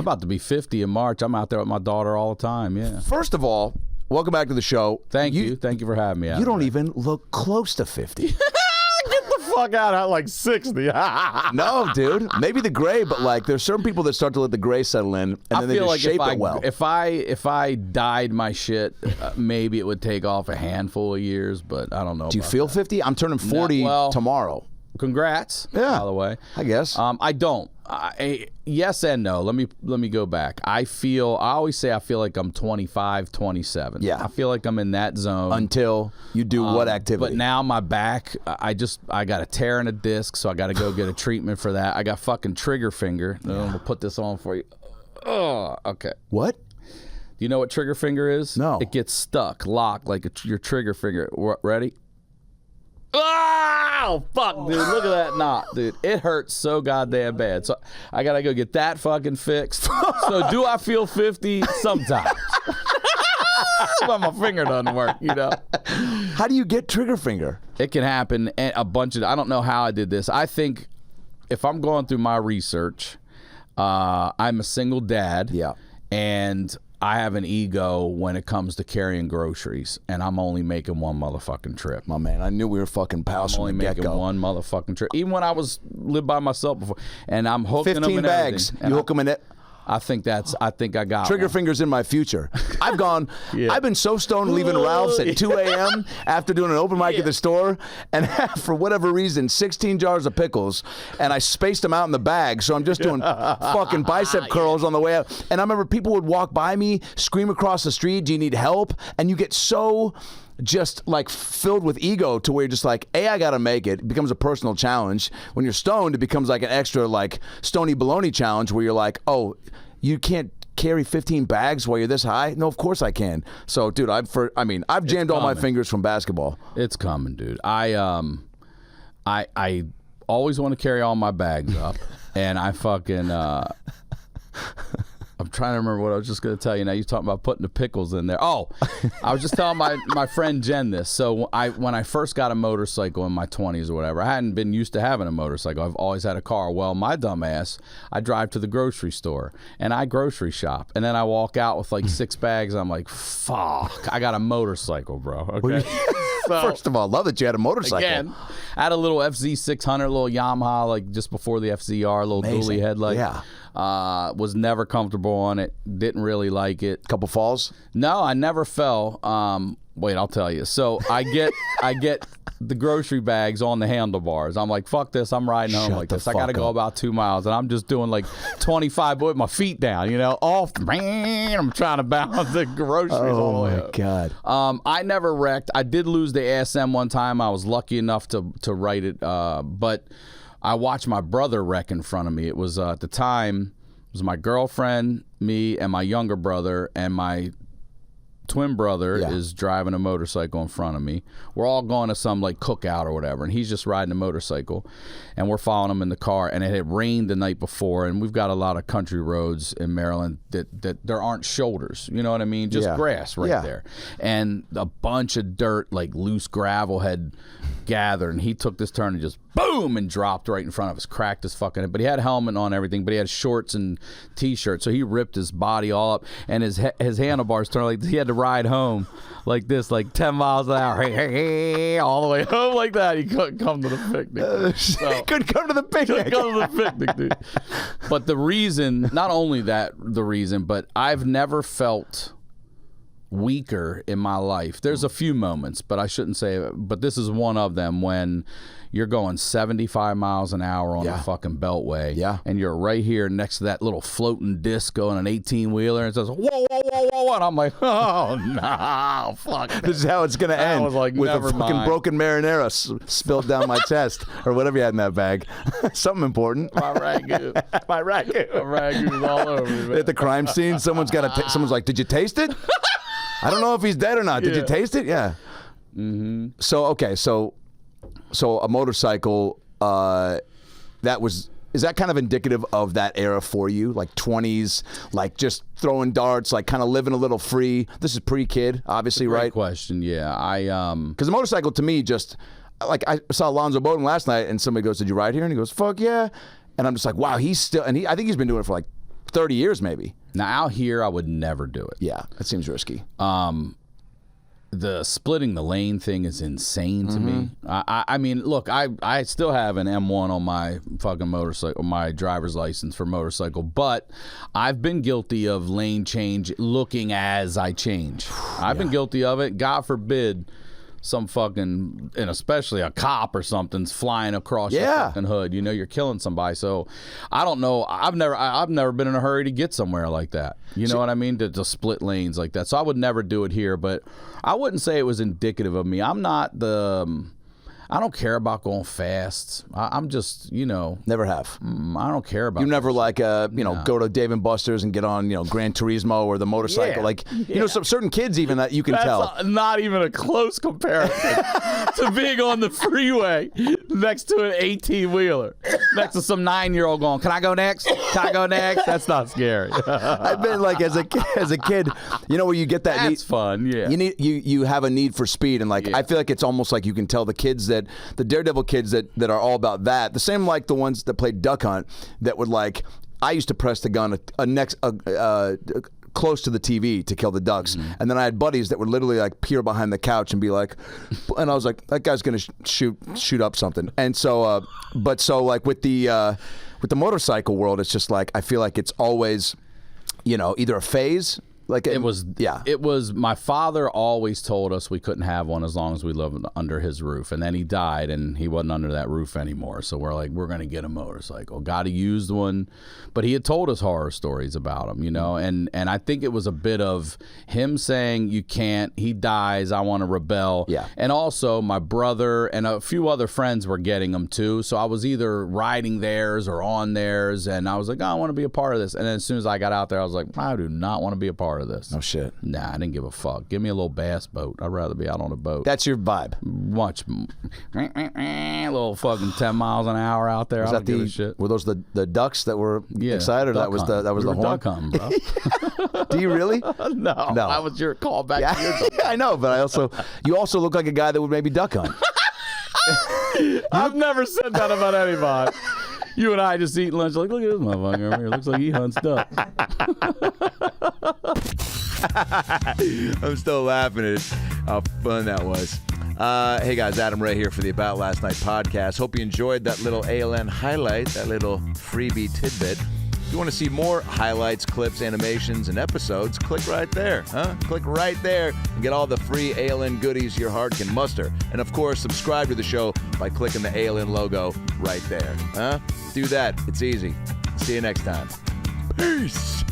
about to be 50 in March. I'm out there with my daughter all the time, yeah. First of all, welcome back to the show. Thank you. Thank you for having me out. You don't even look close to 50. Fuck out at like 60. No, dude. Maybe the gray, but like there's certain people that start to let the gray settle in, and then they just shape it well. If I dyed my shit, maybe it would take off a handful of years, but I don't know. Do you feel 50? I'm turning 40 tomorrow. Congrats. Yeah. By the way, I guess. I don't. Yes and no. Let me go back. I always say I feel like I'm 25, 27. Yeah. I feel like I'm in that zone. Until you do what activity? But now my back, I got a tear in a disc, so I got to go get a treatment for that. I got fucking trigger finger. I'm going to put this on for you. Oh, okay. What? Do you know what trigger finger is? No. It gets stuck, locked like your trigger finger. Ready? Oh, fuck, dude. Look at that knot, dude. It hurts so goddamn bad. So I got to go get that fucking fixed. So do I feel 50? Sometimes. But my finger doesn't work, you know. How do you get trigger finger? It can happen a bunch of, I don't know how I did this. I think if I'm going through my research, I'm a single dad. Yeah. And I have an ego when it comes to carrying groceries, and I'm only making one motherfucking trip. My man, I knew we were fucking pals I'm only from the making get-go. one motherfucking trip. Even when I lived by myself before, and I'm hooking them in 15 bags. everything. You hook them in it? I think I got Trigger one. fingers in my future. I've Yeah. I've been so stoned leaving Ralph's at 2 a.m. after doing an open mic at the store, and for whatever reason, 16 jars of pickles, and I spaced them out in the bag, so I'm just doing fucking bicep curls on the way out. And I remember people would walk by me, scream across the street, "Do you need help?" And you get so just like filled with ego to where you're just like, I gotta make it. It becomes a personal challenge. When you're stoned, it becomes like an extra like stony baloney challenge where you're like, oh, you can't carry 15 bags while you're this high? No, of course I can. So, dude, I've jammed all my fingers from basketball. It's coming, dude. I always want to carry all my bags up, and I fucking I'm trying to remember what I was just going to tell you. Now you're talking about putting the pickles in there. Oh, I was just telling my friend Jen this. So when I first got a motorcycle in my 20s or whatever, I hadn't been used to having a motorcycle. I've always had a car. Well, my dumb ass, I drive to the grocery store and I grocery shop, and then I walk out with like 6 bags. And I'm like, fuck, I got a motorcycle, bro. Okay. So, first of all, love that you had a motorcycle. Again, I had a little FZ600, little Yamaha, like just before the FZR, little dually headlight. Yeah. Was never comfortable on it. Didn't really like it. Couple falls? No, I never fell. Wait, I'll tell you. So I get the grocery bags on the handlebars. I'm like, fuck this. I'm riding home like this. I got to go about 2 miles, and I'm just doing like 25 with my feet down, you know, off. I'm trying to balance the groceries all the way up. Oh, my God. I never wrecked. I did lose the ASM one time. I was lucky enough to write it, but I watched my brother wreck in front of me. It was at the time, it was my girlfriend, me, and my younger brother, and my twin brother is driving a motorcycle in front of me. We're all going to some like cookout or whatever, and he's just riding a motorcycle, and we're following him in the car. And it had rained the night before, and we've got a lot of country roads in Maryland that there aren't shoulders. You know what I mean? Just grass there, and a bunch of dirt, like loose gravel, had gathered. And he took this turn and just boom and dropped right in front of us, cracked his fucking head. But he had a helmet on, everything, but he had shorts and t-shirt, so he ripped his body all up, and his handlebars turned like he had to ride home like this, like 10 miles an hour, hey, all the way home like that. He couldn't come to the picnic. He couldn't come to the picnic. Couldn't come to the picnic, dude. But the reason, not only that, but I've never felt weaker in my life. There's a few moments, but I shouldn't say, but this is one of them, when you're going 75 miles an hour on the fucking beltway, and you're right here next to that little floating disc on an 18-wheeler, and it says, whoa, whoa, whoa, whoa, and I'm like, oh, no, fuck. This is how it's going to end, I was like, with never a fucking mind. broken marinara spilled down my chest, or whatever you had in that bag. Something important. My ragu. My ragu. My ragu's all over me, man. At the crime scene, someone's someone's like, did you taste it? I don't know if he's dead or not. Did you taste it? Yeah. Mm-hmm. So, okay, so a motorcycle, is that kind of indicative of that era for you? Like 20s, like just throwing darts, like kind of living a little free. This is pre-kid, obviously, Great right? question, yeah. Because the motorcycle to me just, like I saw Alonzo Bowden last night, and somebody goes, did you ride here? And he goes, fuck yeah. And I'm just like, wow, he's still, and I think he's been doing it for like 30 years maybe. Now, out here, I would never do it. Yeah, that seems risky. The splitting the lane thing is insane to me. I mean, look, I still have an M1 on my fucking motorcycle, my driver's license for motorcycle, but I've been guilty of lane change looking as I change. I've been guilty of it. God forbid some fucking, and especially a cop or something's flying across your fucking hood. You know, you're killing somebody. So I don't know. I've never been in a hurry to get somewhere like that. You know what I mean? To split lanes like that. So I would never do it here, but I wouldn't say it was indicative of me. I'm not I don't care about going fast. I'm just, you know. Never have. I don't care about You never like, go to Dave and Buster's and get on, Gran Turismo or the motorcycle. Yeah. Like, some certain kids even that you can tell. That's not even a close comparison to being on the freeway next to an 18-wheeler, next to some 9-year-old going, can I go next? Can I go next? That's not scary. I've been like, as a kid, where you get that That's need. fun, yeah. You have a need for speed. And I feel like it's almost like you can tell the kids the Daredevil kids that are all about that. The same like the ones that played Duck Hunt that would I used to press the gun close to the TV to kill the ducks. And then I had buddies that would literally peer behind the couch and be like, and I was like, that guy's going to shoot up something. And so, with the motorcycle world, it's just I feel like it's always, either a phase. It was my father always told us we couldn't have one as long as we lived under his roof, and then he died and he wasn't under that roof anymore. So we're like, we're gonna get a motorcycle. Got a used one, but he had told us horror stories about them, and I think it was a bit of him saying you can't. He dies. I want to rebel. Yeah. And also my brother and a few other friends were getting them too. So I was either riding theirs or on theirs, and I was like, I want to be a part of this. And then as soon as I got out there, I was like, I do not want to be a part of this. No shit. Nah, I didn't give a fuck. Give me a little bass boat. I'd rather be out on a boat. That's your vibe. Much little fucking 10 miles an hour out there. I don't give a shit. Were those the ducks that were excited? Or that was the horn. Duck hunting, bro. Do you really? No. That was your call back. Yeah, to your duck. I know, but you also look like a guy that would maybe duck hunt. I've never said that about anybody. You and I just eat lunch like, look at this motherfucker over here. Looks like he hunts ducks. I'm still laughing at how fun that was. Hey guys, Adam Ray here for the About Last Night podcast. Hope you enjoyed that little ALN highlight, that little freebie tidbit. If you want to see more highlights, clips, animations, and episodes, click right there. Click right there and get all the free ALN goodies your heart can muster. And of course, subscribe to the show by clicking the ALN logo right there. Do that. It's easy. See you next time. Peace.